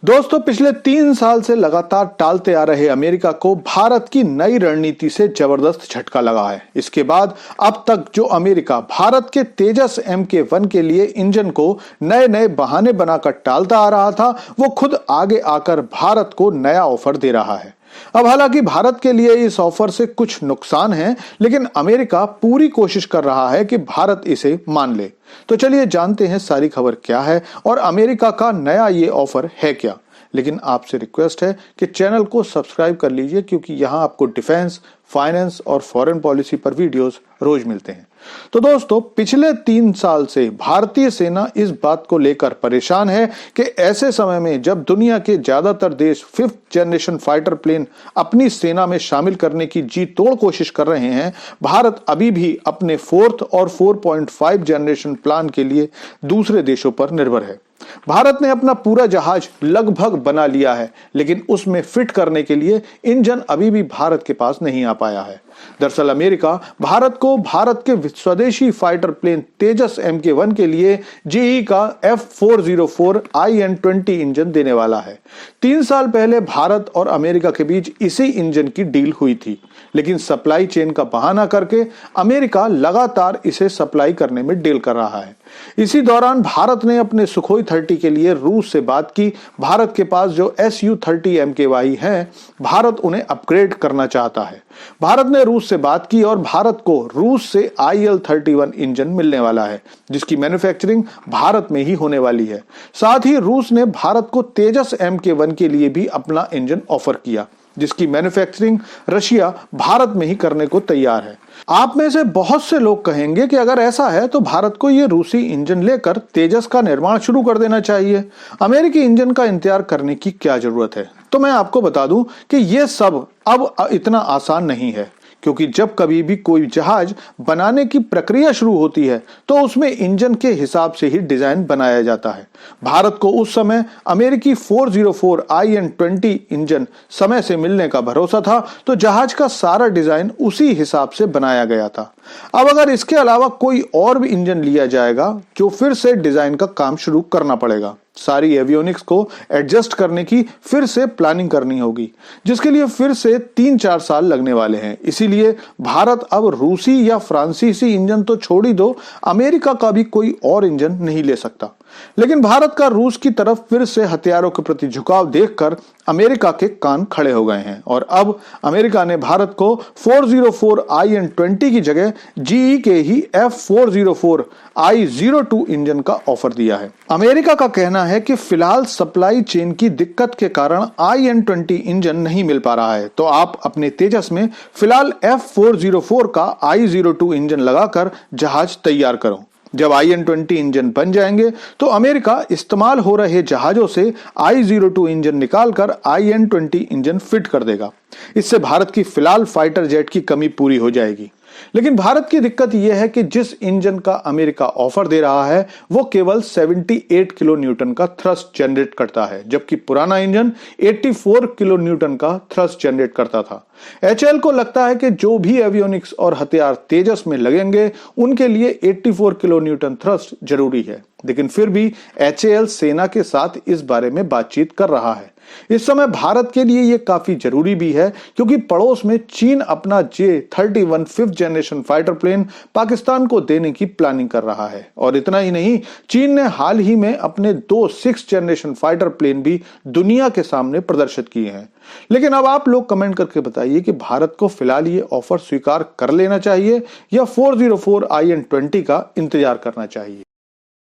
दोस्तों, पिछले 3 साल से लगातार टालते आ रहे अमेरिका को भारत की नई रणनीति से जबरदस्त झटका लगा है। इसके बाद अब तक जो अमेरिका भारत के तेजस MK1 के लिए इंजन को नए नए बहाने बनाकर टालता आ रहा था, वो खुद आगे आकर भारत को नया ऑफर दे रहा है। अब हालांकि भारत के लिए इस ऑफर से कुछ नुकसान है, लेकिन अमेरिका पूरी कोशिश कर रहा है कि भारत इसे मान ले। तो चलिए जानते हैं सारी खबर क्या है और अमेरिका का नया ये ऑफर है क्या। लेकिन आपसे रिक्वेस्ट है कि चैनल को सब्सक्राइब कर लीजिए, क्योंकि यहाँ आपको डिफेंस, फाइनेंस और फॉरेन पॉलिसी पर वीडियोस रोज मिलते हैं। तो दोस्तों, पिछले 3 साल से भारतीय सेना इस बात को लेकर परेशान है कि ऐसे समय में जब दुनिया के ज्यादातर देश 5th जनरेशन फाइटर प्लेन अपनी सेना में शामिल करने की जी तोड़ कोशिश कर रहे हैं, भारत अभी भी अपने 4th और 4.5 जनरेशन प्लान के लिए दूसरे देशों पर निर्भर है। भारत ने अपना पूरा जहाज लगभग बना लिया है, लेकिन उसमें फिट करने के लिए इंजन अभी भी भारत के पास नहीं आ पाया है। दरअसल अमेरिका भारत को भारत के स्वदेशी फाइटर प्लेन तेजस MK1 के लिए GE का F404 IN-20 इंजन देने वाला है। 3 साल पहले भारत और अमेरिका के बीच इसी इंजन की डील हुई थी, लेकिन सप्लाई चेन का बहाना करके अमेरिका लगातार इसे सप्लाई करने में डील कर रहा है। इसी दौरान भारत ने अपने सुखोई 30 के लिए रूस से बात की। भारत के पास जो Su-30 MKY है, भारत उन्हें अपग्रेड करना चाहता है। भारत ने रूस से बात की और भारत को रूस से IL-31 इंजन मिलने वाला है, जिसकी मैन्युफैक्चरिंग भारत में ही होने वाली है। साथ ही रूस ने भारत को तेजस MK1 के लिए भी अपना इंजन ऑफर किया, जिसकी मैन्युफैक्चरिंग रशिया भारत में ही करने को तैयार है। आप में से बहुत से लोग कहेंगे कि अगर ऐसा है तो भारत को ये रूसी इंजन लेकर तेजस का निर्माण शुरू कर देना चाहिए। अमेरिकी इंजन का इंतजार करने की क्या जरूरत है? तो मैं आपको बता दूं कि ये सब अब इतना आसान नहीं है, क्योंकि जब कभी भी कोई जहाज बनाने की प्रक्रिया शुरू होती है तो उसमें इंजन के हिसाब से ही डिजाइन बनाया जाता है। भारत को उस समय अमेरिकी 404 IN-20 इंजन समय से मिलने का भरोसा था, तो जहाज का सारा डिजाइन उसी हिसाब से बनाया गया था। अब अगर इसके अलावा कोई और भी इंजन लिया जाएगा, जो फिर से डिजाइन का काम शुरू करना पड़ेगा। सारी एवियोनिक्स को एडजस्ट करने की फिर से प्लानिंग करनी होगी, जिसके लिए फिर से 3-4 साल लगने वाले हैं। इसीलिए भारत अब रूसी या फ्रांसीसी इंजन तो छोड़ ही दो, अमेरिका का भी कोई और इंजन नहीं ले सकता। लेकिन भारत का रूस की तरफ फिर से हथियारों के प्रति झुकाव देखकर अमेरिका के कान खड़े हो गए हैं और अब अमेरिका ने भारत को 404 IN-20 की जगह GE के ही F404 I-02 इंजन का ऑफर दिया है। अमेरिका का कहना है कि फिलहाल सप्लाई चेन की दिक्कत के कारण IN-20 इंजन नहीं मिल पा रहा है, तो आप अपने तेजस में फिलहाल F404 का I-02 इंजन लगाकर जहाज तैयार करो। जब IN-20 इंजन बन जाएंगे तो अमेरिका इस्तेमाल हो रहे जहाजों से I-02 इंजन निकालकर IN-20 इंजन फिट कर देगा। इससे भारत की फिलहाल फाइटर जेट की कमी पूरी हो जाएगी। लेकिन भारत की दिक्कत यह है कि जिस इंजन का अमेरिका ऑफर दे रहा है वो केवल 78 किलो न्यूटन का थ्रस्ट जनरेट करता है, जबकि पुराना इंजन 84 किलो न्यूटन का थ्रस्ट जनरेट करता था। HAL को लगता है कि जो भी एवियोनिक्स और हथियार तेजस में लगेंगे उनके लिए 84 किलो न्यूटन थ्रस्ट जरूरी है, लेकिन फिर भी HAL सेना के साथ इस बारे में बातचीत कर रहा है। इस समय भारत के लिए यह काफी जरूरी भी है, क्योंकि पड़ोस में चीन अपना J-31 5th generation fighter plane Pakistan को देने की प्लानिंग कर रहा है। और इतना ही नहीं, चीन ने हाल ही में अपने 2 6th जनरेशन फाइटर प्लेन भी दुनिया के सामने प्रदर्शित किए हैं। लेकिन अब आप लोग कमेंट करके बताइए कि भारत को फिलहाल ये ऑफर स्वीकार कर लेना चाहिए या 404 IN-20 का इंतजार करना चाहिए।